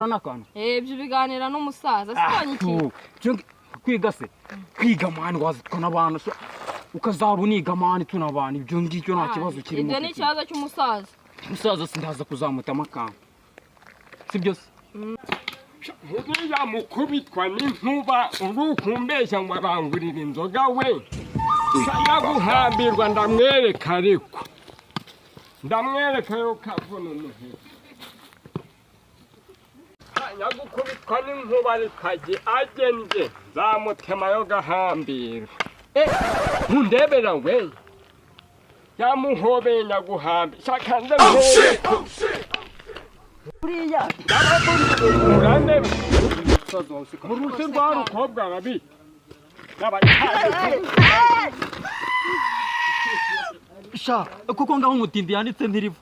Anakana. Ibyo biganira n'umusaza sibonye iki. Kwiga se. Kwiga mani wazitwa abantu ukazaba uniga mani tunabana ibyo ngicyo nta kibazo kirimo. Ibyo ni ikibazo cy'umusaza. Umusaza sindaza kuzamutama kamba. Sibyo se. Buriya mukubitwa n'inkuba urukumbeshya ngo arangurira inzoga we. Yaguhambirwa ndamwereka ariko. Ndamwereka yo kavuna umuhiro. Yagukubitwa n'inkuba rikaje agende zamutema yo gahambira. Ntundebera we. Yamuhobeye naguhambi. Shakanze Buriya urande mu rusi rwa rukobwa babi sha kuko ngaho umutindi yanditse ntirivu